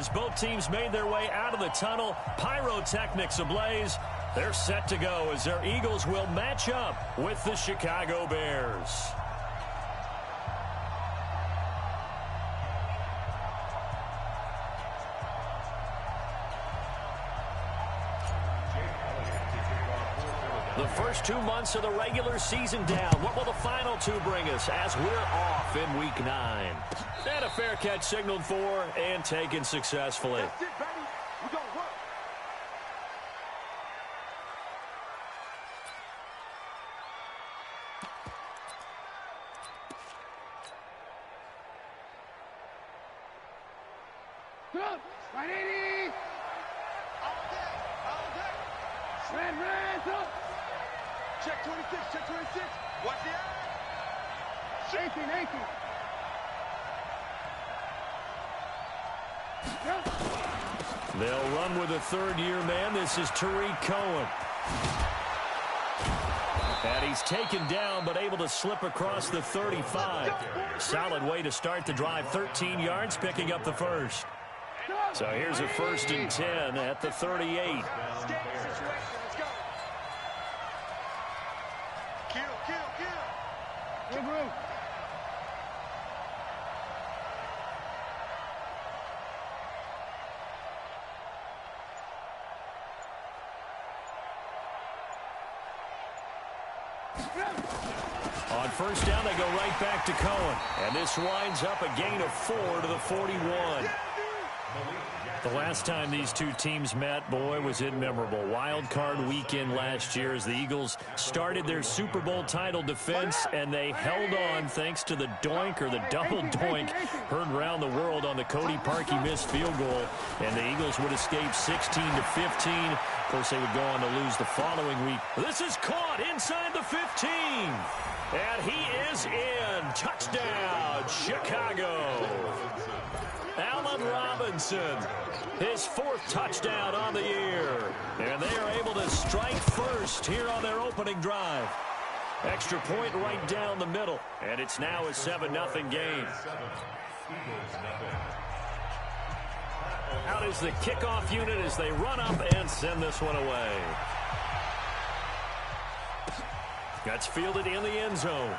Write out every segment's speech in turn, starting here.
as both teams made their way out of the tunnel. Pyrotechnics ablaze. They're set to go as their Eagles will match up with the Chicago Bears. The first 2 months of the regular season down. What will the final two bring us as we're off in Week 9? And a fair catch signaled for and taken successfully. That's it, baby. We're going to work. Good. Right in. All day. Red, up. Check 26. Watch the eye. 18. They'll run with a third-year man. This is Tariq Cohen. And he's taken down but able to slip across the 35. Solid way to start the drive. 13 yards, picking up the first. So here's a 1st and 10 at the 38. Good room. On first down, they go right back to Cohen. And this winds up a gain of 4 to the 41. The last time these two teams met, boy, was it memorable. Wild card weekend last year as the Eagles started their Super Bowl title defense, and they held on thanks to the doink or the double doink heard around the world on the Cody Parkey missed field goal. And the Eagles would escape 16-15. Of course, they would go on to lose the following week. This is caught inside the 15. And he is in. Touchdown, Chicago. Allen Robinson, his 4th touchdown on the year. And they are able to strike first here on their opening drive. Extra point right down the middle. And it's now a 7-0 game. Out is the kickoff unit as they run up and send this one away. That's fielded in the end zone.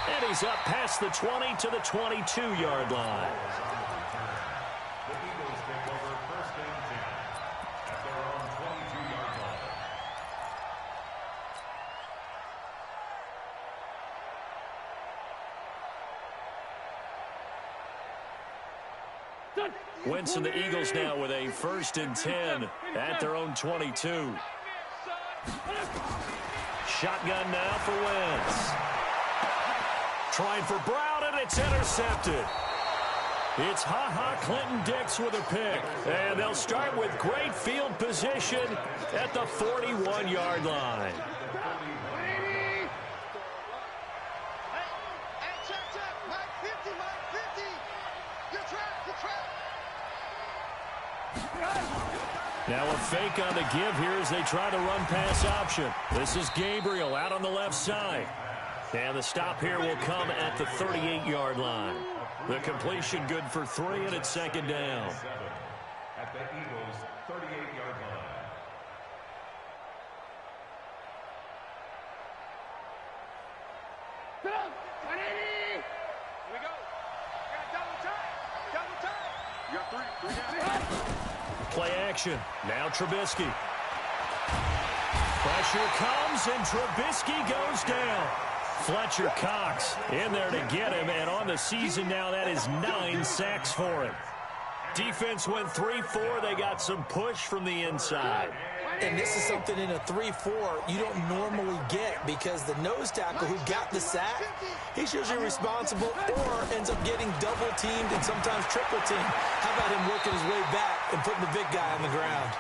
And he's up past the 20 to the 22-yard line. The Eagles take over 1st and 10 at their own 22-yard line. Wentz and the Eagles now with a 1st and 10 at their own 22. Shotgun now for Wentz. Trying for Brown, and it's intercepted. It's Clinton-Dix with a pick. And they'll start with great field position at the 41-yard line. Now a fake on the give here as they try to run pass option. This is Gabriel out on the left side. And the stop here will come at the 38-yard line. The completion good for 3, and it's 2nd down. At the Eagles' 38-yard line. Here we go. Double time. You got 3 Play action. Now Trubisky. Pressure comes, and Trubisky goes down. Fletcher Cox in there to get him, and on the season now, that is 9 sacks for him. Defense went 3-4. They got some push from the inside. And this is something in a 3-4 you don't normally get because the nose tackle who got the sack, he's usually responsible or ends up getting double-teamed and sometimes triple-teamed. How about him working his way back and putting the big guy on the ground?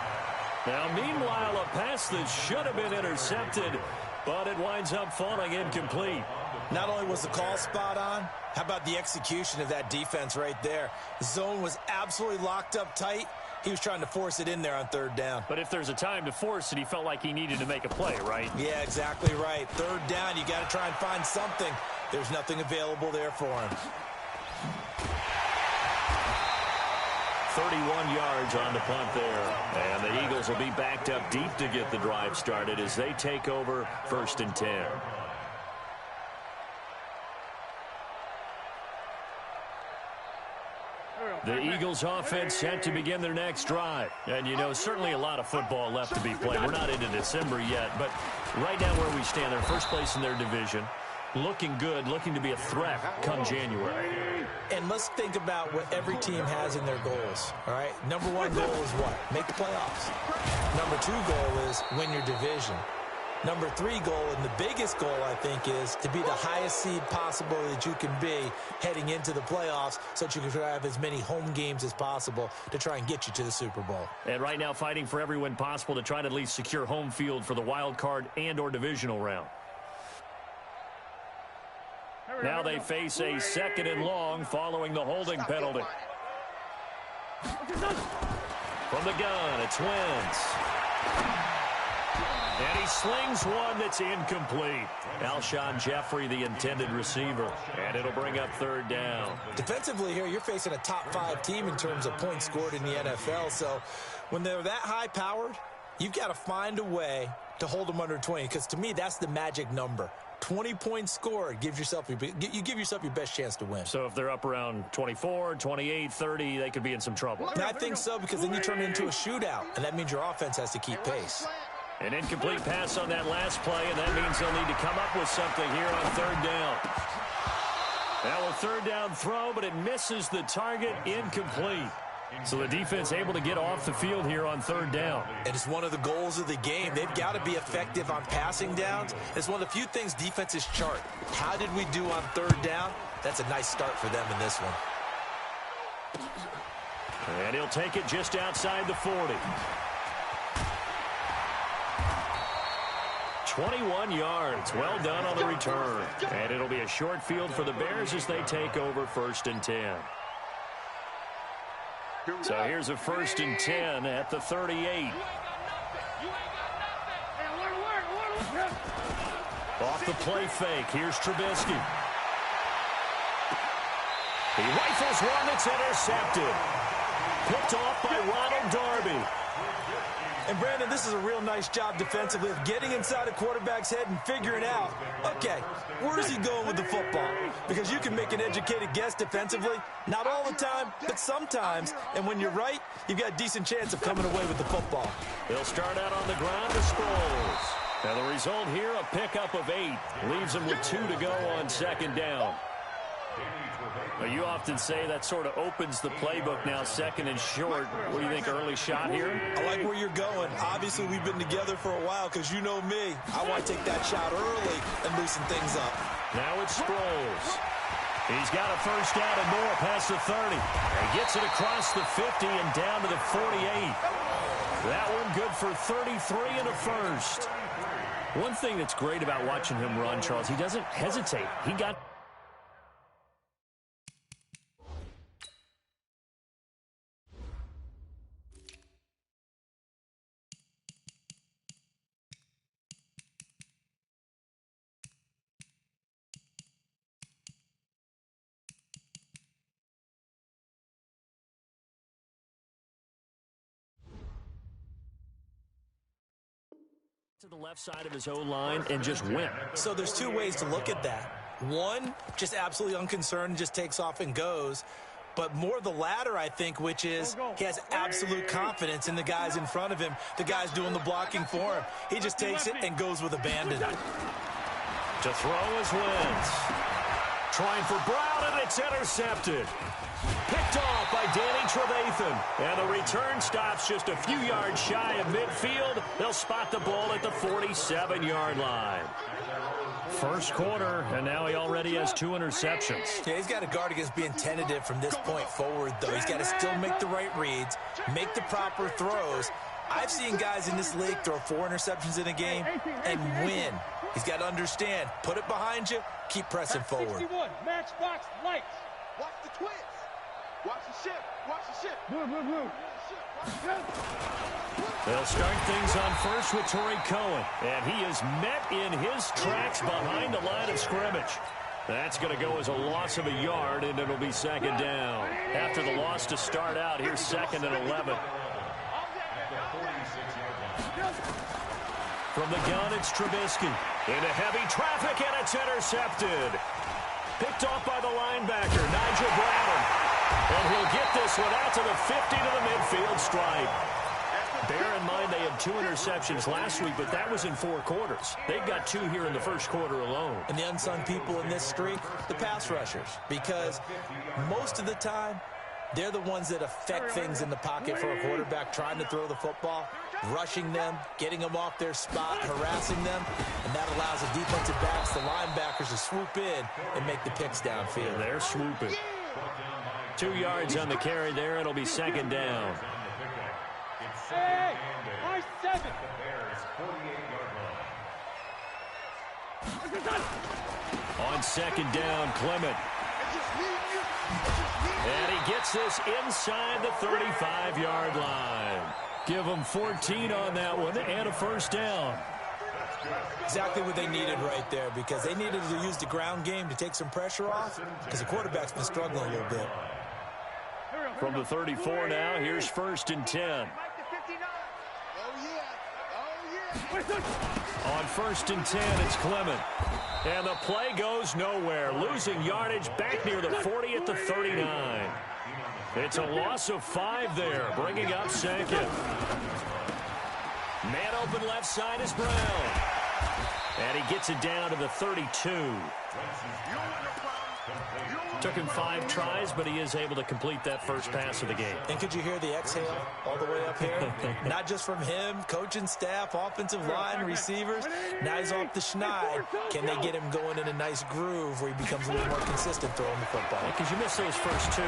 Now, meanwhile, a pass that should have been intercepted, but it winds up falling incomplete. Not only was the call spot on, how about the execution of that defense right there? The zone was absolutely locked up tight. He was trying to force it in there on 3rd down. But if there's a time to force it, he felt like he needed to make a play, right? Yeah, exactly right. 3rd down, you got to try and find something. There's nothing available there for him. 31 yards on the punt there. And the Eagles will be backed up deep to get the drive started as they take over 1st and 10. The Eagles offense set to begin their next drive. And, you know, certainly a lot of football left to be played. We're not into December yet, but right now where we stand, they're first place in their division. Looking good, looking to be a threat come January. And let's think about what every team has in their goals, all right? Number one goal is what? Make the playoffs. Number two goal is win your division. Number three goal, and the biggest goal, I think, is to be the highest seed possible that you can be heading into the playoffs so that you can have as many home games as possible to try and get you to the Super Bowl. And right now fighting for every win possible to try to at least secure home field for the wild card and or divisional round. Now they face a 2nd and long following the holding penalty. From the gun, it's Wentz. And he slings one that's incomplete. Alshon Jeffrey, the intended receiver. And it'll bring up 3rd down. Defensively here, you're facing a top 5 team in terms of points scored in the NFL. So when they're that high-powered, you've got to find a way to hold them under 20. Because to me, that's the magic number. 20 points scored gives yourself you give yourself your best chance to win. So if they're up around 24, 28, 30, they could be in some trouble. And I think so, because then you turn it into a shootout, and that means your offense has to keep pace. An incomplete pass on that last play, and that means they'll need to come up with something here on 3rd down. Now a 3rd down throw, but it misses the target, incomplete. So the defense able to get off the field here on 3rd down. And it's one of the goals of the game. They've got to be effective on passing downs. It's one of the few things defenses chart. How did we do on 3rd down? That's a nice start for them in this one. And he'll take it just outside the 40. 21 yards. Well done on the return. And it'll be a short field for the Bears as they take over 1st and 10. So here's a 1st and 10 at the 38. Off the play fake. Here's Trubisky. He rifles one that's intercepted. Picked off by Ronald Darby. And, Brandon, this is a real nice job defensively of getting inside a quarterback's head and figuring out, okay, where is he going with the football? Because you can make an educated guess defensively. Not all the time, but sometimes. And when you're right, you've got a decent chance of coming away with the football. They'll start out on the ground to Sproles. And the result here, a pickup of 8. Leaves them with 2 to go on 2nd down. Now, you often say that sort of opens the playbook now, 2nd and short. What do you think, early shot here? I like where you're going. Obviously, we've been together for a while because you know me. I want to take that shot early and loosen things up. Now it's Sproles. He's got a 1st down and more past the 30. He gets it across the 50 and down to the 48. That one good for 33 and a 1st. One thing that's great about watching him run, Charles, he doesn't hesitate. He got... to the left side of his own line and just went. So there's 2 ways to look at that. One, just absolutely unconcerned, just takes off and goes. But more the latter, I think, which is he has absolute confidence in the guys in front of him, the guys doing the blocking for him. He just takes it and goes with abandon. To throw is Wentz. Trying for Brown, and it's intercepted. Picked off by Danny Trevathan. And the return stops just a few yards shy of midfield. They'll spot the ball at the 47-yard line. First quarter, and now he already has 2 interceptions. Yeah, he's got to guard against being tentative from this point forward, though. He's got to still make the right reads, make the proper throws. I've seen guys in this league throw 4 interceptions in a game and win. He's got to understand, put it behind you, keep pressing forward. 61, matchbox lights. Watch the twins. Watch the ship. Watch the ship. Blue. They'll start things on first with Torrey Cohen. And he is met in his tracks behind the line of scrimmage. That's going to go as a loss of a yard, and it'll be 2nd down. After the loss to start out, here's 2nd and 11. From the gun, it's Trubisky. Into heavy traffic, and it's intercepted. Picked off by the linebacker, Nigel Bradham. And he'll get this one out to the 50 to the midfield stripe. Bear in mind they had 2 interceptions last week, but that was in 4 quarters. They've got 2 here in the first quarter alone. And the unsung people in this streak, the pass rushers, because most of the time, they're the ones that affect things in the pocket for a quarterback, trying to throw the football, rushing them, getting them off their spot, harassing them, and that allows the defensive backs, the linebackers, to swoop in and make the picks downfield. They're swooping. 2 yards on the carry there. It'll be 2nd down. Hey, my 7. On 2nd down, Clement. And he gets this inside the 35-yard line. Give them 14 on that one and a first down. Exactly what they needed right there, because they needed to use the ground game to take some pressure off, because the quarterback's been struggling a little bit. From the 34 now, here's 1st and 10. On 1st and 10, it's Clement. And the play goes nowhere. Losing yardage back near the 40 at the 39. It's a loss of 5 there, bringing up 2nd. Man open left side is Brown. And he gets it down to the 32. Took him 5 tries, but he is able to complete that first pass of the game. And could you hear the exhale all the way up here? Not just from him, coaching staff, offensive line, receivers. Now he's off the schneid. Can they get him going in a nice groove where he becomes a little more consistent throwing the football? Because you missed those first 2.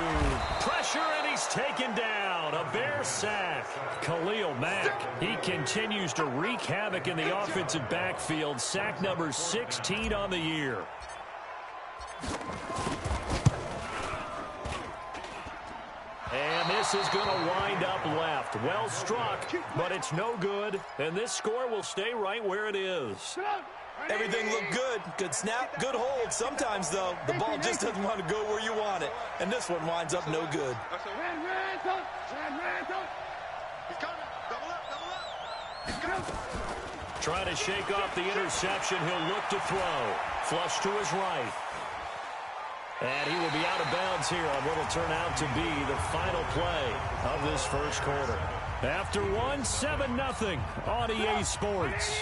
Pressure, and he's taken down. A Bear sack. Khalil Mack. He continues to wreak havoc in the offensive backfield. Sack number 16 on the year. And this is going to wind up left. Well struck, but it's no good. And this score will stay right where it is. Everything looked good. Good snap, good hold. Sometimes, though, the ball just doesn't want to go where you want it. And this one winds up no good. Trying to shake off the interception. He'll look to throw. Flush to his right. And he will be out of bounds here on what will turn out to be the final play of this first quarter. After 1, 7-0 on EA Sports.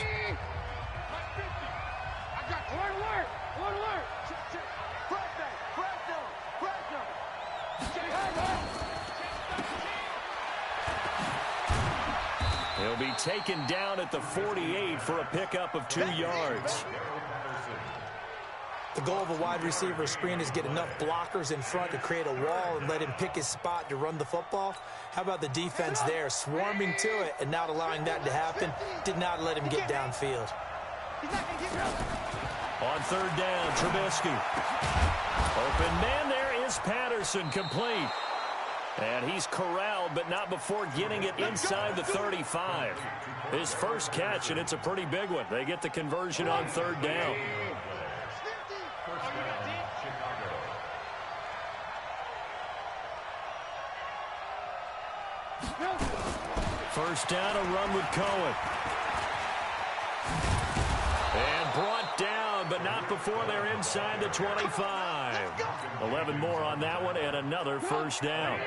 He'll be taken down at the 48 for a pickup of 2 yards. The goal of a wide receiver screen is get enough blockers in front to create a wall and let him pick his spot to run the football. How about the defense there, swarming to it and not allowing that to happen? Did not let him get downfield. On 3rd down, Trubisky. Open man there is Patterson, complete. And he's corralled, but not before getting it inside the 35. His first catch, and it's a pretty big one. They get the conversion on 3rd down. First down, a run with Cohen. And brought down, but not before they're inside the 25. 11 more on that one, and another first down.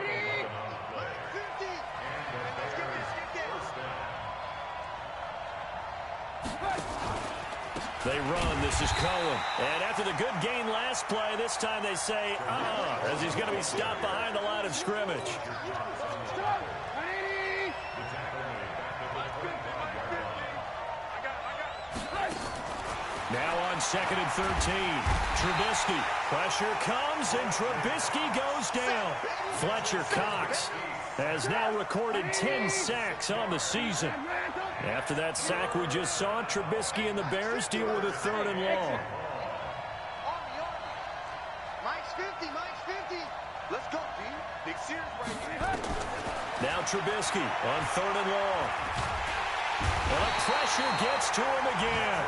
They run. This is Cohen. And after the good gain last play, this time they say, as he's going to be stopped behind the line of scrimmage. Now on 2nd and 13. Trubisky. Pressure comes, and Trubisky goes down. Fletcher Cox has now recorded 10 sacks on the season. After that sack we just saw, Trubisky and the Bears deal with a 3rd and long. Mike's 50, Mike's 50. Let's go, B. Big series right here. Now Trubisky on 3rd and long. And the pressure gets to him again.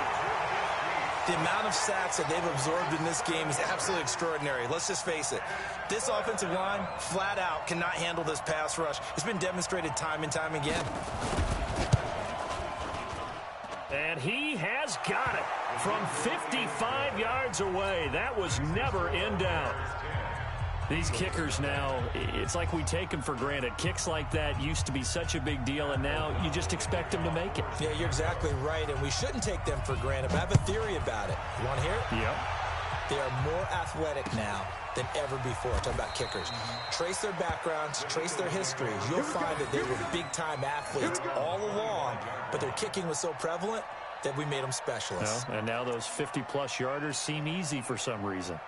The amount of sacks that they've absorbed in this game is absolutely extraordinary. Let's just face it. This offensive line, flat out, cannot handle this pass rush. It's been demonstrated time and time again. And he has got it from 55 yards away. That was never in doubt. These kickers now, it's like we take them for granted. Kicks like that used to be such a big deal, and now you just expect them to make it. Yeah, you're exactly right, and we shouldn't take them for granted. But I have a theory about it. You want to hear it? Yep. They are more athletic now than ever before. Talk about kickers. Trace their backgrounds, trace their histories. You'll find that they were big-time athletes all along, but their kicking was so prevalent that we made them specialists. Well, and now those 50-plus yarders seem easy for some reason.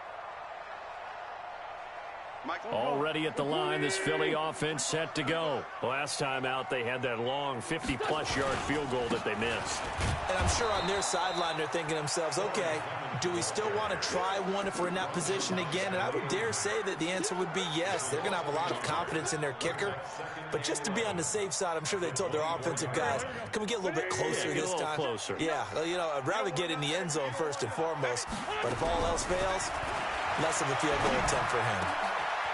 Already at the line, this Philly offense set to go. Last time out, they had that long 50-plus yard field goal that they missed. And I'm sure on their sideline, they're thinking to themselves, okay, do we still want to try one if we're in that position again? And I would dare say that the answer would be yes. They're going to have a lot of confidence in their kicker. But just to be on the safe side, I'm sure they told their offensive guys, can we get a little bit closer this time? Closer. Yeah, you know, I'd rather get in the end zone first and foremost. But if all else fails, less of a field goal attempt for him.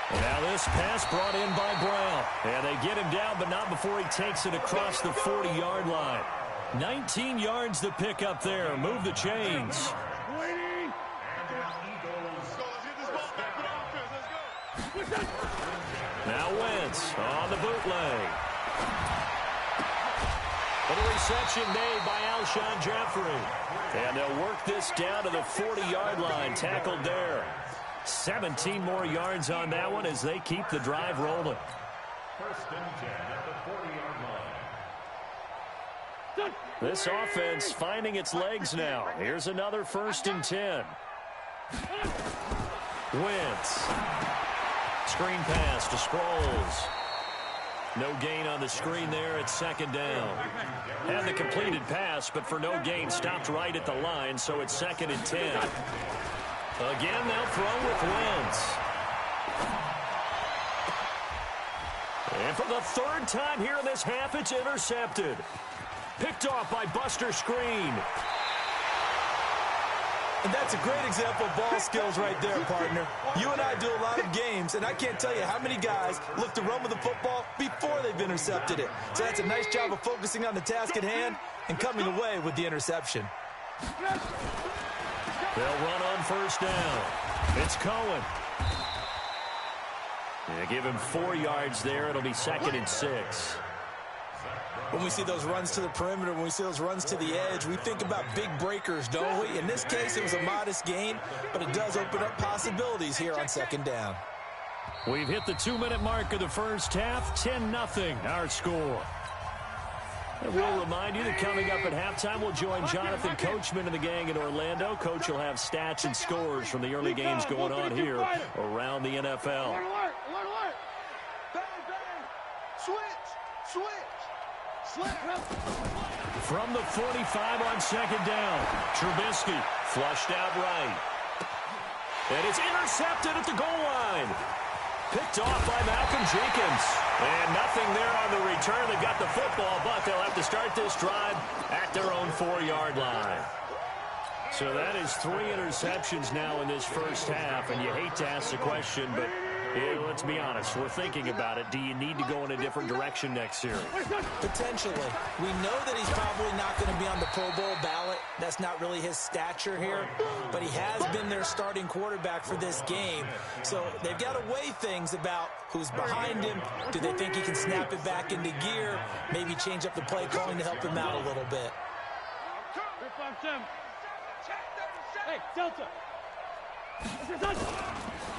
Now this pass brought in by Brown. And they get him down, but not before he takes it across the 40-yard line. 19 yards to pick up there. Move the chains. Now Wentz on the bootleg. And a reception made by Alshon Jeffrey. And they'll work this down to the 40-yard line. Tackled there. 17 more yards on that one as they keep the drive rolling. First and 10 at the 40-yard line. This offense finding its legs now. Here's another 1st and 10. Wentz. Screen pass to Sproles. No gain on the screen there at 2nd down. Had the completed pass, but for no gain, stopped right at the line, so it's 2nd and 10. Again, they'll throw with Wentz. And for the 3rd time here in this half, it's intercepted. Picked off by Buster Screen. And that's a great example of ball skills right there, partner. You and I do a lot of games, and I can't tell you how many guys look to run with the football before they've intercepted it. So that's a nice job of focusing on the task at hand and coming away with the interception. They'll run on 1st down. It's Cohen. Yeah, give him 4 yards there. It'll be 2nd and 6. When we see those runs to the perimeter, when we see those runs to the edge, we think about big breakers, don't we? In this case, it was a modest gain, but it does open up possibilities here on 2nd down. We've hit the 2-minute mark of the first half. 10-0 our score. And we'll remind you that coming up at halftime, we'll join Jonathan Coachman and the gang in Orlando. Coach will have stats and scores from the early games going on here around the NFL. Alert! Bang, bang! Switch! Slip! From the 45 on 2nd down, Trubisky flushed out right. And it's intercepted at the goal line. Picked off by Malcolm Jenkins. And nothing there on the return. They got the football, but they'll have to start this drive at their own 4-yard line. So that is 3 interceptions now in this first half. And you hate to ask the question, but let's be honest. We're thinking about it. Do you need to go in a different direction next series? Potentially. We know that he's probably not going to be on the Pro Bowl ballot. That's not really his stature here. But he has been their starting quarterback for this game. So they've got to weigh things about who's behind him. Do they think he can snap it back into gear? Maybe change up the play calling to help him out a little bit. Hey, Delta!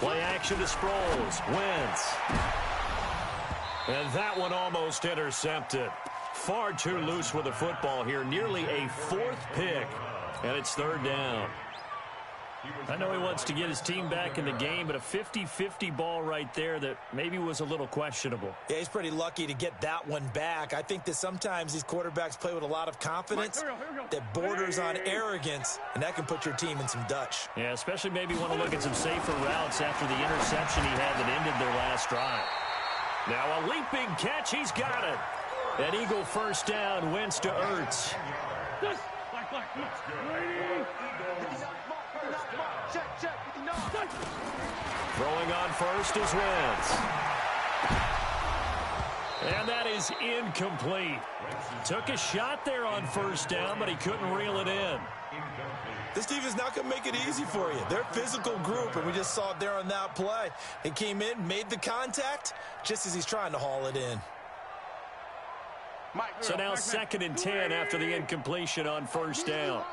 Play action to Sproles. Wentz. And that one almost intercepted. Far too loose with the football here. Nearly a 4th pick. And it's 3rd down. I know he wants to get his team back in the game, but a 50-50 ball right there that maybe was a little questionable. Yeah, he's pretty lucky to get that one back. I think that sometimes these quarterbacks play with a lot of confidence that borders on arrogance, and that can put your team in some Dutch. Yeah, especially maybe want to look at some safer routes after the interception he had that ended their last drive. Now a leaping catch, he's got it. An Eagle 1st down, Wentz to Ertz. Throwing on first is Wentz. And that is incomplete. Took a shot there on first down, but he couldn't reel it in. This defense not going to make it easy for you. They're a physical group, and we just saw it there on that play. He came in, made the contact, just as he's trying to haul it in. So now 2nd and 10 after the incompletion on first down.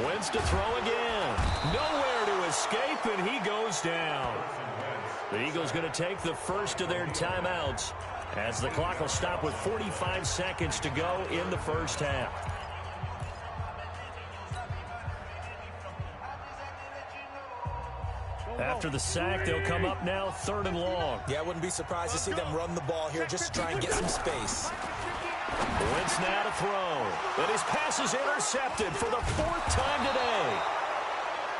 Wentz to throw again. Nowhere to escape, and he goes down. The Eagles going to take the first of their timeouts as the clock will stop with 45 seconds to go in the first half. After the sack, they'll come up now 3rd and long. Yeah, I wouldn't be surprised to see them run the ball here just to try and get some space. Wentz now to throw. And his pass is intercepted for the 4th time today.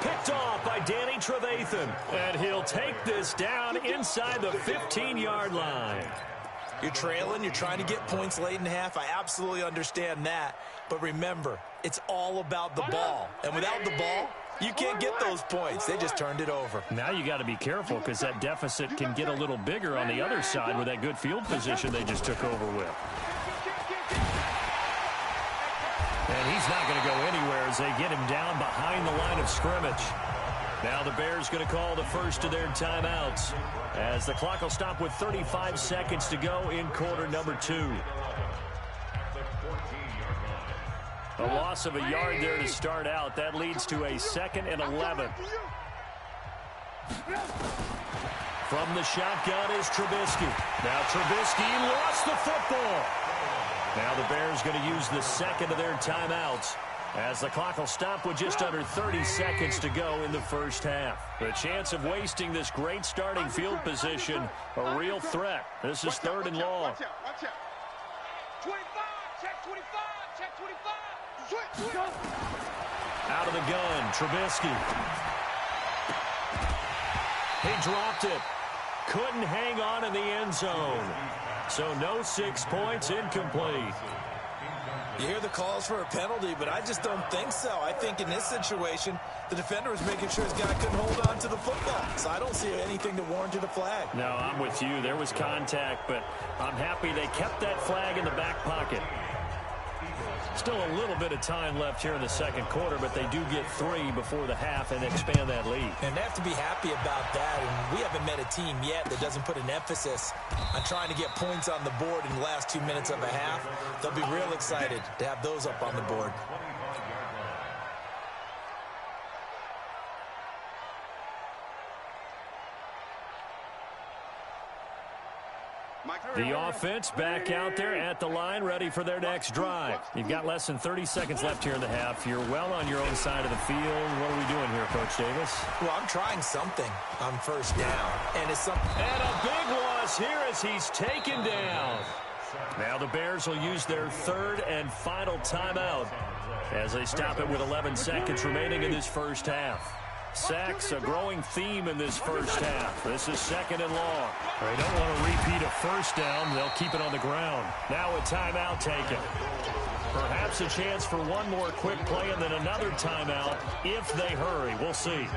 Picked off by Danny Trevathan. And he'll take this down inside the 15-yard line. You're trailing. You're trying to get points late in half. I absolutely understand that. But remember, it's all about the ball. And without the ball, you can't get those points. They just turned it over. Now you got to be careful because that deficit can get a little bigger on the other side with that good field position they just took over with. And he's not going to go anywhere as they get him down behind the line of scrimmage. Now the Bears going to call the first of their timeouts as the clock will stop with 35 seconds to go in quarter number 2. A loss of a yard there to start out. That leads to a 2nd and 11. From the shotgun is Trubisky. Now Trubisky lost the football. Now the Bears going to use the 2nd of their timeouts as the clock will stop with just under 30 seconds to go in the first half. The chance of wasting this great starting field position, a real threat. This is 3rd and long. Watch out. 25, check 25, check 25. Switch. Out of the gun, Trubisky. He dropped it. Couldn't hang on in the end zone. So no 6 points, incomplete. You hear the calls for a penalty, but I just don't think so. I think in this situation, the defender was making sure his guy couldn't hold on to the football. So I don't see anything to warrant a flag. No, I'm with you. There was contact, but I'm happy they kept that flag in the back pocket. Still a little bit of time left here in the 2nd quarter, but they do get 3 before the half and expand that lead. And they have to be happy about that. And we haven't met a team yet that doesn't put an emphasis on trying to get points on the board in the last 2 minutes of a half. They'll be real excited to have those up on the board. The offense back out there at the line, ready for their next drive. You've got less than 30 seconds left here in the half. You're well on your own side of the field. What are we doing here, Coach Davis? Well, I'm trying something on first down. And it's something. And a big loss here as he's taken down. Now the Bears will use their 3rd and final timeout as they stop it with 11 seconds remaining in this first half. Sacks, a growing theme in this first half. This is 2nd and long. They don't want to repeat a first down. They'll keep it on the ground. Now a timeout taken. Perhaps a chance for one more quick play and then another timeout if they hurry. We'll see.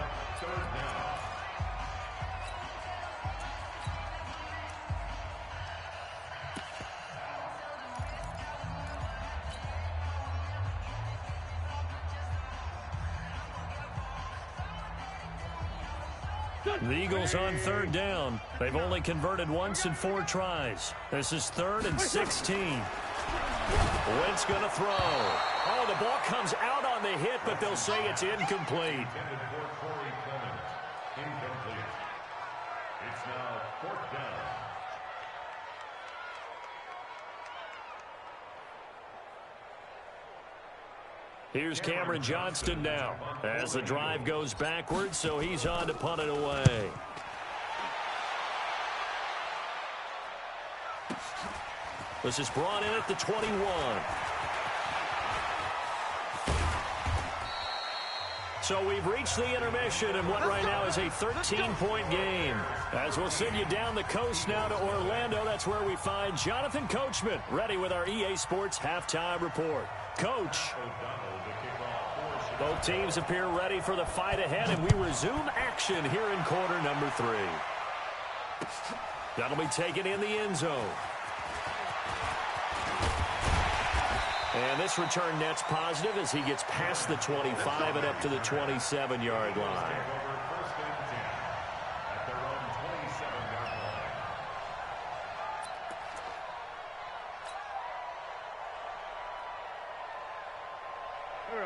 The Eagles on 3rd down. They've only converted once in 4 tries. This is 3rd and 16. Wentz going to throw. Oh, the ball comes out on the hit, but they'll say it's incomplete. It's now 4th down. Here's Cameron Johnston now as the drive goes backwards, so he's on to punt it away. This is brought in at the 21. So we've reached the intermission in what right now is a 13-point game As we'll send you down the coast now to Orlando, that's where we find Jonathan Coachman, ready with our EA Sports halftime report. Coach. Both teams appear ready for the fight ahead, and we resume action here in quarter number 3. That'll be taken in the end zone. And this return net's positive as he gets past the 25 and up to the 27-yard line.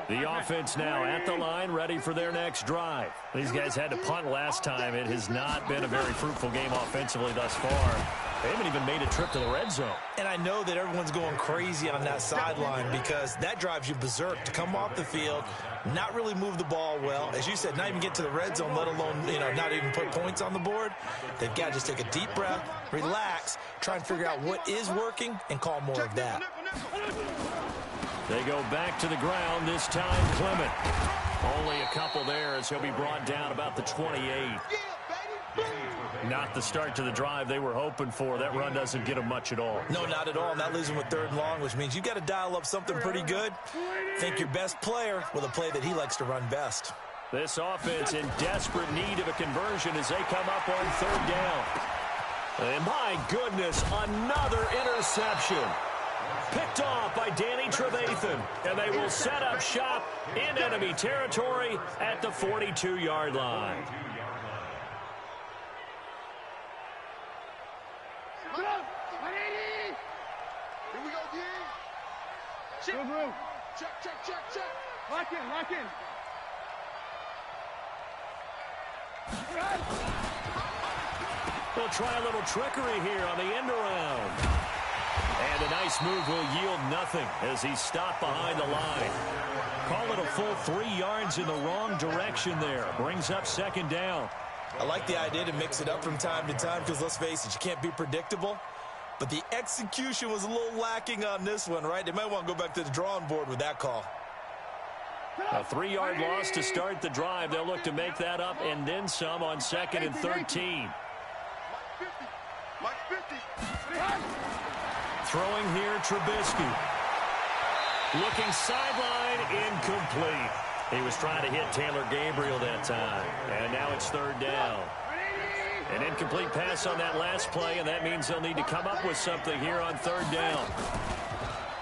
The offense now at the line, ready for their next drive. These guys had to punt last time. It has not been a very fruitful game offensively thus far. They haven't even made a trip to the red zone. And I know that everyone's going crazy on that sideline because that drives you berserk to come off the field, not really move the ball well. As you said, not even get to the red zone, let alone, not even put points on the board. They've got to just take a deep breath, relax, try and figure out what is working, and call more of that. They go back to the ground, this time Clement. Only a couple there as he'll be brought down about the 28. Not the start to the drive they were hoping for. That run doesn't get them much at all. No, not at all. And that leaves them with 3rd and long, which means you've got to dial up something pretty good. Think your best player with a play that he likes to run best. This offense in desperate need of a conversion as they come up on 3rd down. And my goodness, another interception. Picked off by Danny Trevathan, and they will set up shop in enemy territory at the 42-yard line. Here we go, D. Check. Lock in. They'll try a little trickery here on the end around. And a nice move will yield nothing as he's stopped behind the line. Call it a full 3 yards in the wrong direction there. Brings up 2nd down. I like the idea to mix it up from time to time because, let's face it, you can't be predictable. But the execution was a little lacking on this one, right? They might want to go back to the drawing board with that call. A 3-yard loss to start the drive. They'll look to make that up and then some on 2nd and 13. Mike 50. Throwing here, Trubisky. Looking sideline, incomplete. He was trying to hit Taylor Gabriel that time. And now it's 3rd down. An incomplete pass on that last play, and that means they'll need to come up with something here on 3rd down.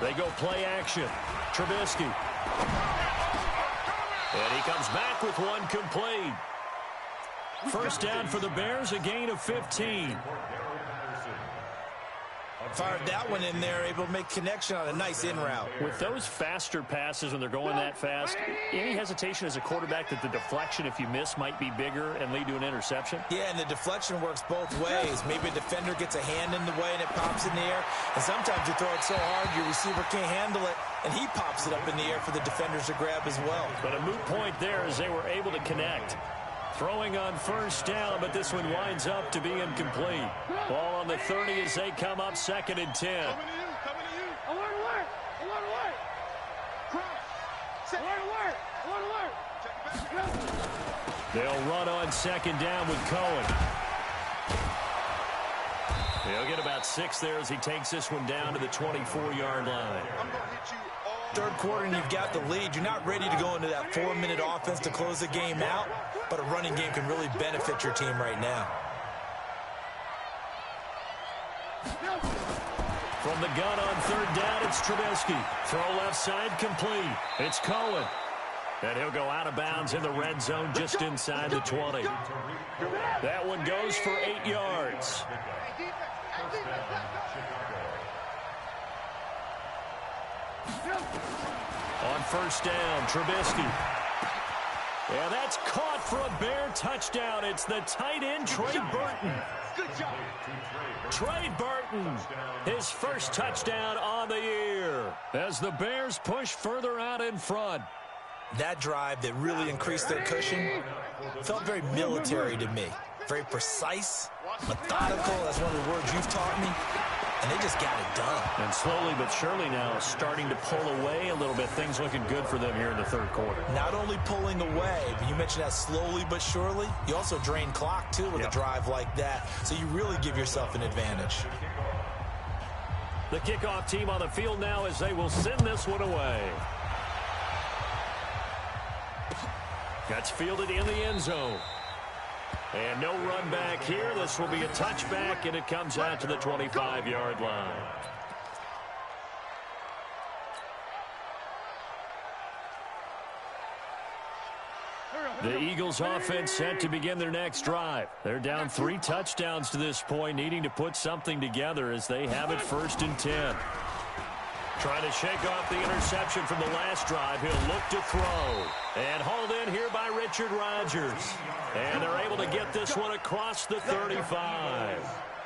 They go play action. Trubisky. And he comes back with one complete. 1st down for the Bears, a gain of 15. Fired that one in there, able to make connection on a nice in route. With those faster passes when they're going that fast, any hesitation as a quarterback that the deflection, if you miss, might be bigger and lead to an interception? Yeah, and the deflection works both ways. Maybe a defender gets a hand in the way and it pops in the air. And sometimes you throw it so hard your receiver can't handle it, and he pops it up in the air for the defenders to grab as well. But a moot point there as they were able to connect. Throwing on 1st down, but this one winds up to be incomplete. Ball on the 30 as they come up 2nd and 10. Coming to you. Alert. Cross. Alert. They'll run on 2nd down with Cohen. He'll get about 6 there as he takes this one down to the 24-yard line. I'm going to hit you all. 3rd quarter and you've got the lead. You're not ready to go into that 4-minute offense to close the game out, but a running game can really benefit your team right now. From the gun on 3rd down, it's Trubisky. Throw left side complete. It's Cohen. And he'll go out of bounds in the red zone just inside the 20. That one goes for 8 yards. On 1st down, Trubisky. Yeah, that's caught for a Bear touchdown. It's the tight end, Trey Burton. Good job. Trey Burton, his 1st touchdown on the year as the Bears push further out in front. That drive that really increased their cushion felt very military to me. very precise, methodical. That's one of the words you've taught me. And they just got it done. And slowly but surely now starting to pull away a little bit. Things looking good for them here in the third quarter. Not only pulling away, but you mentioned that slowly but surely. You also drain clock, too, with a drive like that. So you really give yourself an advantage. The kickoff team on the field now as they will send this one away. That's fielded in the end zone. And no run back here. This will be a touchback, and it comes out to the 25-yard line. The Eagles offense set to begin their next drive. They're down 3 touchdowns to this point, needing to put something together as they have it 1st and 10. Trying to shake off the interception from the last drive. He'll look to throw. And hauled in here by Richard Rodgers. And they're able to get this one across the 35.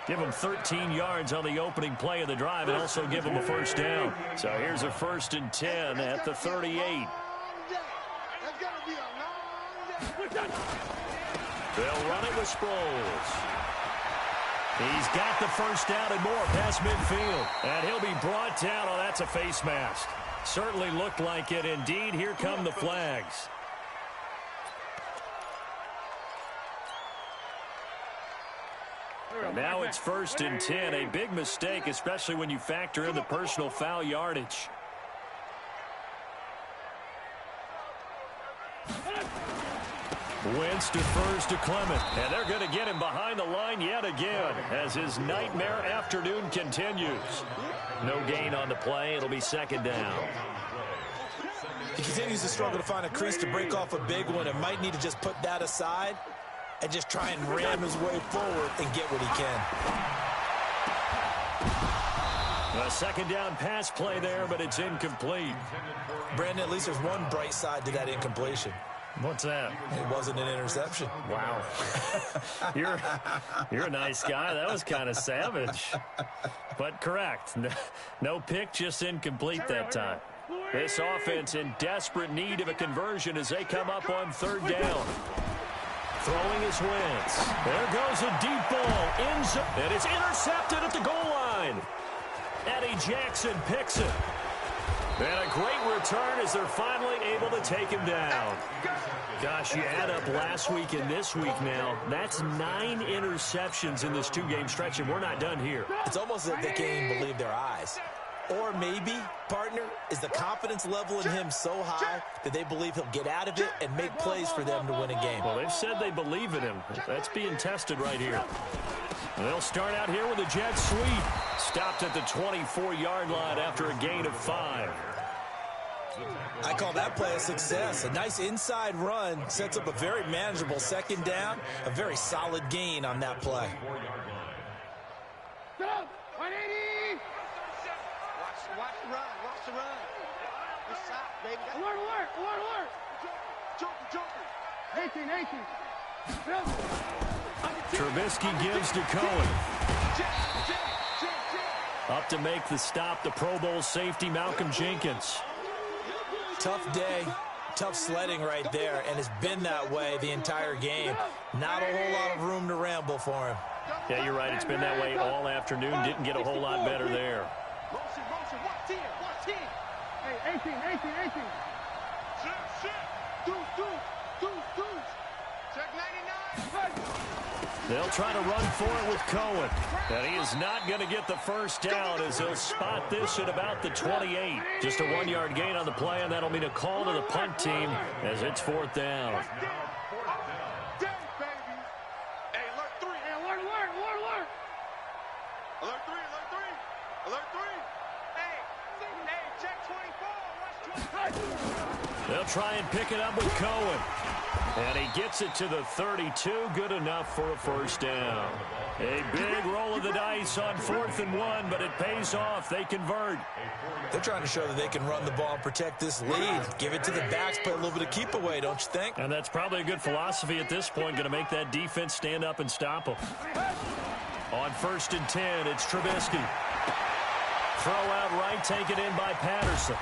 Give him 13 yards on the opening play of the drive and also give him a first down. So here's a 1st and 10 at the 38. They'll run it with Sproles. He's got the first down and more past midfield. And he'll be brought down. Oh, that's a face mask. Certainly looked like it. Indeed, here come the flags. And now it's 1st and 10. A big mistake, especially when you factor in the personal foul yardage. Wentz defers to Clement, and they're going to get him behind the line yet again as his nightmare afternoon continues. No gain on the play. It'll be 2nd down. He continues to struggle to find a crease to break off a big one and might need to just put that aside and just try and ram his way forward and get what he can. A 2nd down pass play there, but it's incomplete. Brandon, at least there's one bright side to that incompletion. What's that? It wasn't an interception. Wow. You're a nice guy. That was kind of savage. But correct. No pick, just incomplete that time. This offense in desperate need of a conversion as they come up on 3rd down. Throwing his Wentz. There goes a deep ball. And it's intercepted at the goal line. Eddie Jackson picks it. And a great return as they're finally able to take him down. Gosh, you add up last week and this week now. That's 9 interceptions in this 2-game stretch, and we're not done here. It's almost as if they can't even believe their eyes. Or maybe, partner, is the confidence level in him so high that they believe he'll get out of it and make plays for them to win a game. Well, they've said they believe in him. That's being tested right here. They'll start out here with a jet sweep. Stopped at the 24-yard line after a gain of 5. I call that play a success. A nice inside run sets up a very manageable 2nd down. A very solid gain on that play. Go! 180! Watch the run. Watch the run. Good shot, baby. Alert, alert, alert, alert. Joker. 18. Trubisky gives to Cohen. Up to make the stop, the Pro Bowl safety, Malcolm Jenkins. Tough day, tough sledding right there, and it's been that way the entire game. Not a whole lot of room to ramble for him. Yeah, you're right. It's been that way all afternoon. Didn't get a whole lot better there. Motion. 1-10. Hey, 18. Deuce. Check 99. They'll try to run for it with Cohen. And he is not going to get the first down as he'll spot this at about the 28. Just a 1-yard gain on the play, and that'll mean a call to the punt team as it's 4th down. Hey, alert 3. Alert. Alert 3. Hey, check 24. Watch 25. They'll try and pick it up with Cohen. And he gets it to the 32. Good enough for a first down. A big roll of the dice on 4th and 1, but it pays off. They convert. They're trying to show that they can run the ball and protect this lead. Give it to the backs, play a little bit of keep away, don't you think? And that's probably a good philosophy at this point. Going to make that defense stand up and stop them. On 1st and 10, it's Trubisky. Throw out right, taken in by Patterson.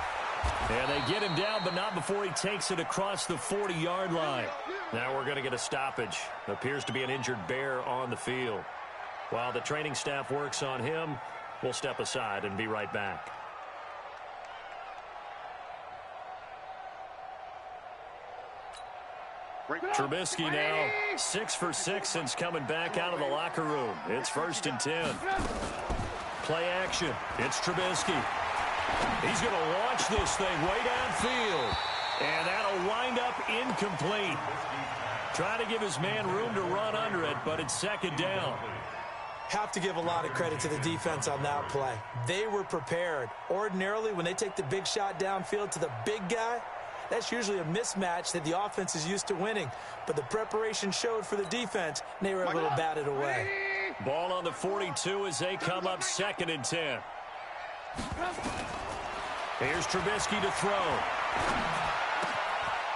And they get him down, but not before he takes it across the 40-yard line. Now we're going to get a stoppage. Appears to be an injured bear on the field. While the training staff works on him, we'll step aside and be right back. Trubisky now 6 for 6 since coming back out of the locker room. It's 1st and 10. Play action. It's Trubisky. He's going to launch this thing way downfield. And that'll wind up incomplete. Trying to give his man room to run under it, but it's 2nd down. Have to give a lot of credit to the defense on that play. They were prepared. Ordinarily, when they take the big shot downfield to the big guy, that's usually a mismatch that the offense is used to winning. But the preparation showed for the defense, and they were able to bat it away. Ball on the 42 as they come up 2nd and 10. Here's Trubisky to throw.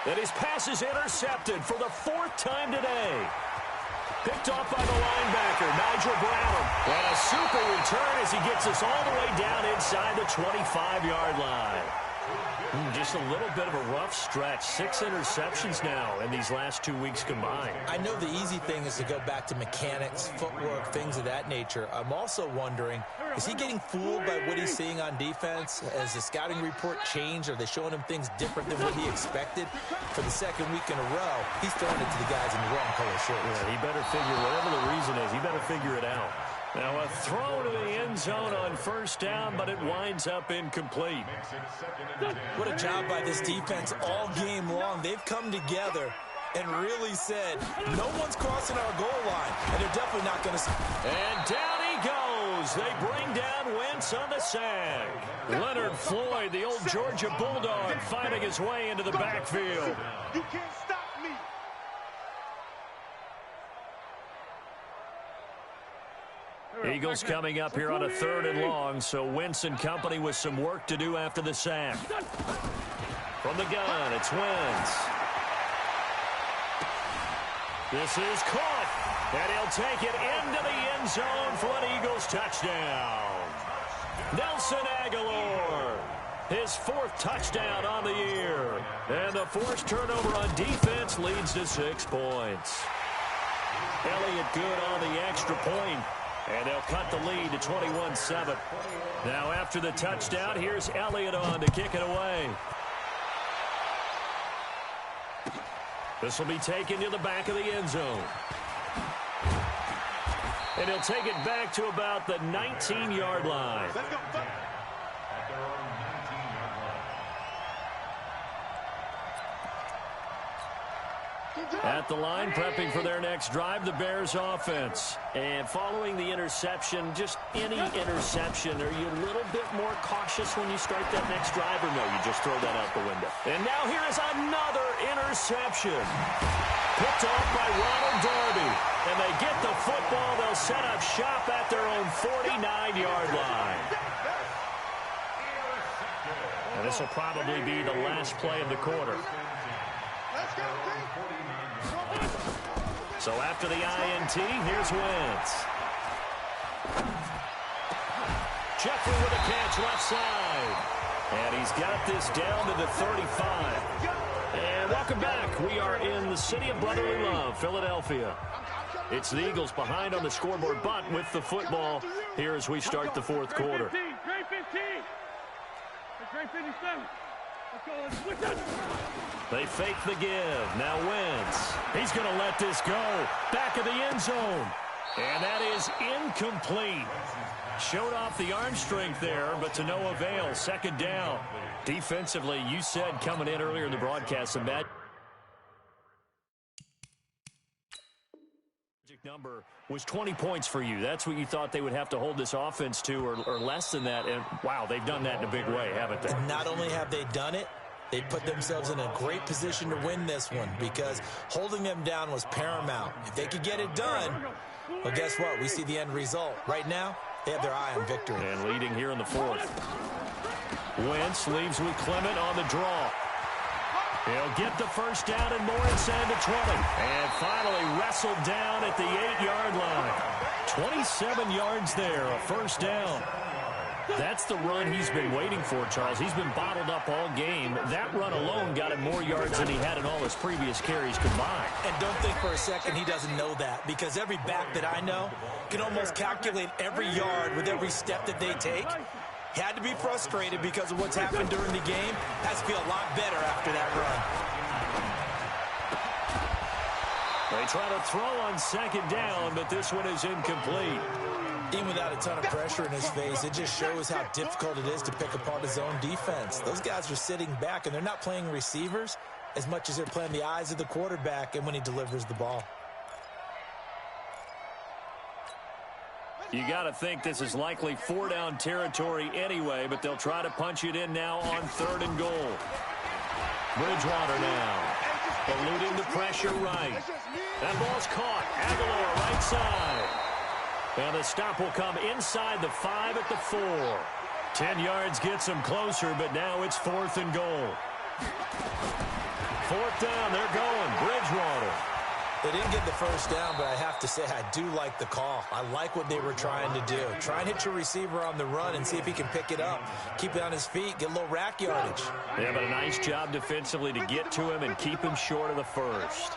And his pass is intercepted for the 4th time today. Picked off by the linebacker, Nigel Bradham. And a super return as he gets us all the way down inside the 25-yard line. Just a little bit of a rough stretch. 6 interceptions now in these last 2 weeks combined. I know the easy thing is to go back to mechanics, footwork, things of that nature. I'm also wondering, is he getting fooled by what he's seeing on defense? Has the scouting report changed? Are they showing him things different than what he expected? For the 2nd week in a row, he's throwing it to the guys in the wrong color shirts. Yeah, he better figure, whatever the reason is, he better figure it out. Now a throw to the end zone on 1st down, but it winds up incomplete. What a job by this defense all game long. They've come together and really said, no one's crossing our goal line, and they're definitely not going to. And down he goes. They bring down Wentz on the sack. Leonard Floyd, the old Georgia Bulldog, finding his way into the backfield. You can't stop me. Eagles coming up here on a 3rd and long, so Wentz and company with some work to do after the sack. From the gun, it's Wentz. This is caught, and he'll take it into the end zone for an Eagles touchdown. Nelson Aguilar, his 4th touchdown on the year. And the forced turnover on defense leads to 6 points. Elliott good on the extra point. And they'll cut the lead to 21-7. Now after the touchdown, here's Elliott on to kick it away. This will be taken to the back of the end zone. And he'll take it back to about the 19-yard line. Let's go. At the line, prepping for their next drive, the Bears offense. And following the interception, just any interception, are you a little bit more cautious when you start that next drive, or no, you just throw that out the window? And now here is another interception. Picked off by Ronald Darby. And they get the football. They'll set up shop at their own 49-yard line. And this will probably be the last play of the quarter. Let's go. So after the INT, here's Wentz. Jeffrey with a catch left side. And he's got this down to the 35. And welcome back. We are in the city of brotherly love, Philadelphia. It's the Eagles behind on the scoreboard, but with the football here as we start the 4th quarter. Great 15. Great 57. They fake the give. Now Wentz. He's going to let this go. Back of the end zone. And that is incomplete. Showed off the arm strength there, but to no avail. 2nd down. Defensively, you said coming in earlier in the broadcast, and that number was 20 points for you. That's what you thought they would have to hold this offense to, or less than that. And wow, they've done that in a big way, haven't they? And not only have they done it, they put themselves in a great position to win this one, because holding them down was paramount. If they could get it done, well, guess what? We see the end result. Right now, they have their eye on victory. And leading here in the 4th. Wentz leaves with Clement on the draw. He'll get the 1st down and more inside the 20. And finally wrestled down at the 8-yard line. 27 yards there, a 1st down. That's the run he's been waiting for, Charles. He's been bottled up all game. That run alone got him more yards than he had in all his previous carries combined. And don't think for a second he doesn't know that, because every back that I know can almost calculate every yard with every step that they take. He had to be frustrated because of what's happened during the game. Has to feel a lot better after that run. They try to throw on second down, but this one is incomplete. Even without a ton of pressure in his face, it just shows how difficult it is to pick apart his own defense. Those guys are sitting back, and they're not playing receivers as much as they're playing the eyes of the quarterback and when he delivers the ball. You got to think this is likely four-down territory anyway, but they'll try to punch it in now on 3rd and goal. Bridgewater now. Eluding the pressure right. That ball's caught. Aguilar right side. And the stop will come inside the 5 at the 4. 10 yards gets them closer, but now it's 4th and goal. 4th down, they're going. Bridgewater. They didn't get the first down, but I have to say I do like the call. I like what they were trying to do. Try and hit your receiver on the run and see if he can pick it up. Keep it on his feet, get a little rack yardage. Yeah, but a nice job defensively to get to him and keep him short of the first.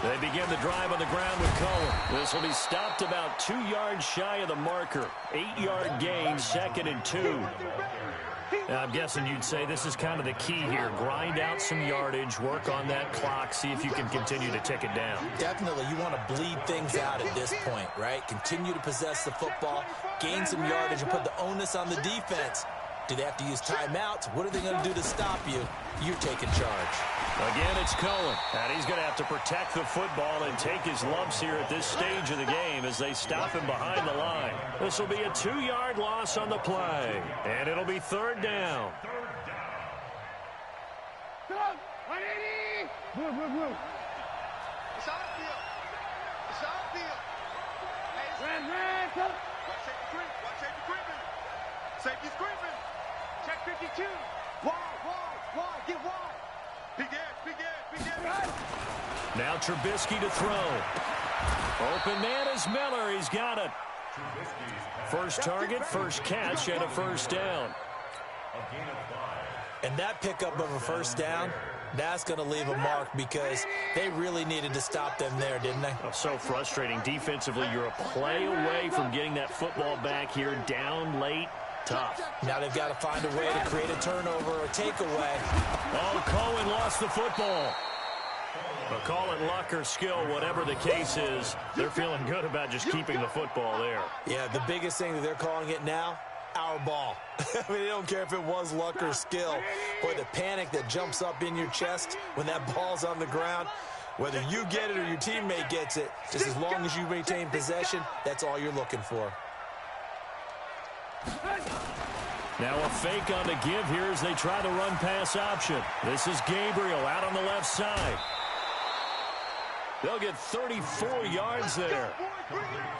They begin the drive on the ground with Cohen. This will be stopped about 2 yards shy of the marker. 8-yard gain, 2nd and 2. Now, I'm guessing you'd say this is kind of the key here. Grind out some yardage, work on that clock, see if you can continue to tick it down. Definitely, you want to bleed things out at this point, right? Continue to possess the football, gain some yardage, and put the onus on the defense. Do they have to use timeouts? What are they going to do to stop you? You're taking charge. Again, it's Cohen, and he's going to have to protect the football and take his lumps here at this stage of the game as they stop him behind the line. This will be a 2-yard loss on the play, and it'll be 3rd down. It's on field. It's on field. Hey, watch safety creeping. Safety's creeping. Check 52. Wide. Get wide. Big edge. Now Trubisky to throw. Open man is Miller. He's got it. First target, first catch, and a first down. And that pickup of a first down, that's going to leave a mark because they really needed to stop them there, didn't they? Oh, so frustrating. Defensively, you're a play away from getting that football back here, down late. Tough. Now they've got to find a way to create a turnover or takeaway. Oh, Cohen lost the football. But call it luck or skill, whatever the case is, they're feeling good about just keeping the football there. Yeah, the biggest thing that they're calling it now, our ball. I mean, they don't care if it was luck or skill. Boy, the panic that jumps up in your chest when that ball's on the ground, whether you get it or your teammate gets it, just as long as you maintain possession, that's all you're looking for. Now a fake on the give here as they try the run-pass option. This is Gabriel out on the left side. They'll get 34 yards there.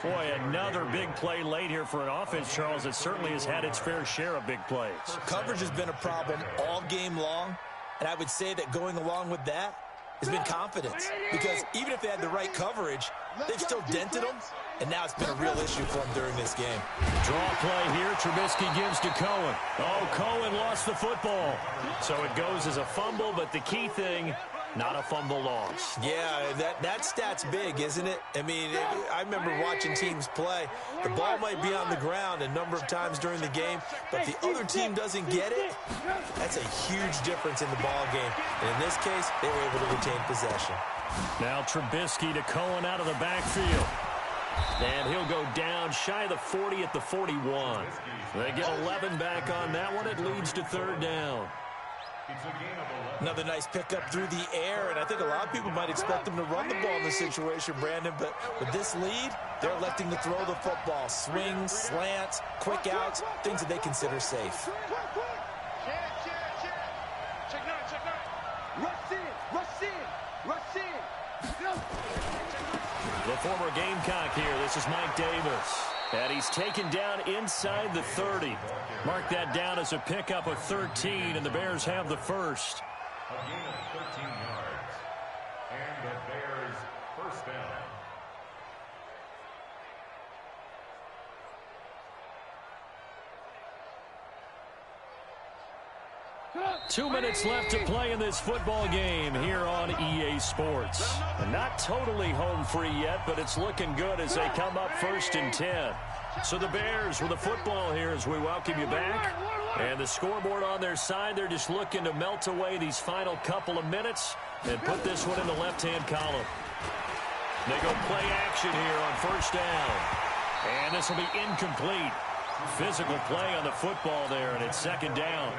Boy, another big play late here for an offense, Charles, that certainly has had its fair share of big plays. Coverage has been a problem all game long, and I would say that going along with that has been confidence. Because even if they had the right coverage, they've still dented them, and now it's been a real issue for them during this game. Draw play here. Trubisky gives to Cohen. Oh, Cohen lost the football. So it goes as a fumble, but the key thing, not a fumble loss. Yeah, that stat's big, isn't it? I mean, I remember watching teams play. The ball might be on the ground a number of times during the game, but the other team doesn't get it. That's a huge difference in the ball game. And in this case, they were able to retain possession. Now Trubisky to Cohen out of the backfield. And he'll go down shy of the 40 at the 41. They get 11 back on that one. It leads to 3rd down. Another nice pickup through the air, and I think a lot of people might expect them to run the ball in this situation, Brandon, but with this lead, they're electing to throw the football. Swings, slants, quick outs, things that they consider safe. Check nine. Rush in. The former Gamecock here. This is Mike Davis. And he's taken down inside the 30. Mark that down as a pickup of 13, and the Bears have the first. A gain of 13 yards. And the Bears first down. 2 minutes left to play in this football game here on EA Sports. And not totally home free yet, but it's looking good as they come up 1st and 10. So the Bears with the football here as we welcome you back. And the scoreboard on their side, they're just looking to melt away these final couple of minutes and put this one in the left-hand column. They go play action here on 1st down. And this will be incomplete. Physical play on the football there, and it's 2nd down.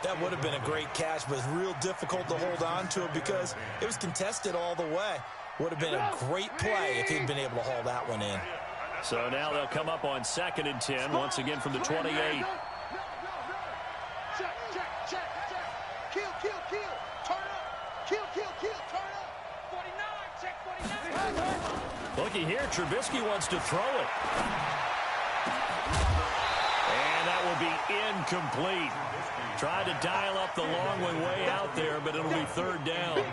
That would have been a great catch, but it's real difficult to hold on to it because it was contested all the way. Would have been a great play if he'd been able to haul that one in. So now they'll come up on 2nd and 10, once again from the 28. Check. Kill. Turn up. Kill. Turn up. 49. Check 49. Looky here, Trubisky wants to throw it. And that will be incomplete. Tried to dial up the long way out there, but it'll be 3rd down.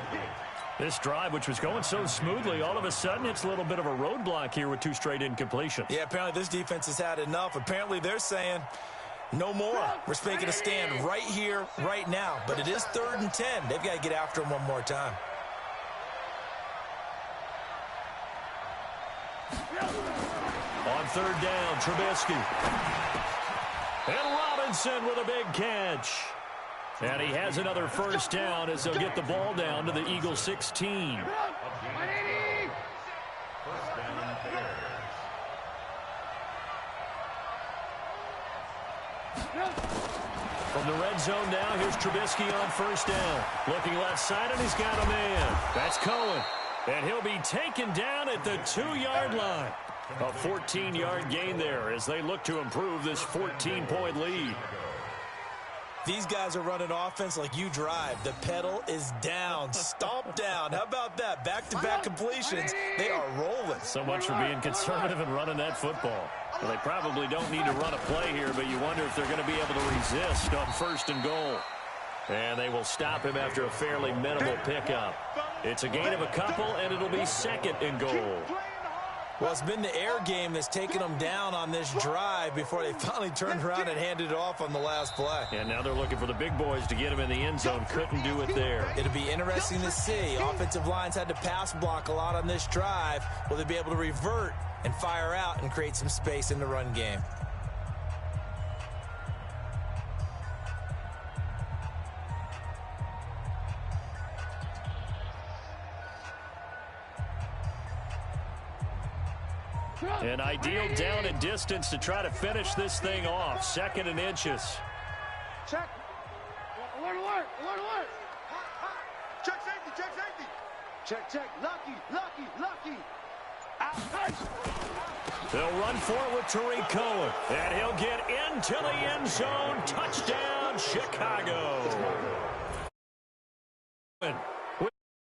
This drive, which was going so smoothly, all of a sudden it's a little bit of a roadblock here with 2 straight incompletions. Yeah, apparently this defense has had enough. Apparently they're saying, no more. We're making a stand right here, right now. But it is 3rd and 10. They've got to get after him one more time. On 3rd down, Trubisky. And Robinson with a big catch. And he has another 1st down as they'll get the ball down to the Eagles 16. From the red zone now, here's Trubisky on 1st down. Looking left side, and he's got a man. That's Cohen. And he'll be taken down at the 2-yard line. A 14-yard gain there as they look to improve this 14-point lead. These guys are running offense like you drive. The pedal is down, stomp down. How about that? Back-to-back completions. They are rolling. So much for being conservative and running that football. Well, they probably don't need to run a play here, but you wonder if they're going to be able to resist on 1st and goal. And they will stop him after a fairly minimal pickup. It's a gain of a couple, and it'll be 2nd and goal. Well, it's been the air game that's taken them down on this drive before they finally turned around and handed it off on the last play. And now they're looking for the big boys to get him in the end zone. Couldn't do it there. It'll be interesting to see. Offensive lines had to pass block a lot on this drive. Will they be able to revert and fire out and create some space in the run game? An ideal down and distance to try to finish this thing off. 2nd and inches. Check. Alert. Check safety. Check. Lucky. Out. They'll run for it with Tariq Cohen. And he'll get into the end zone. Touchdown, Chicago.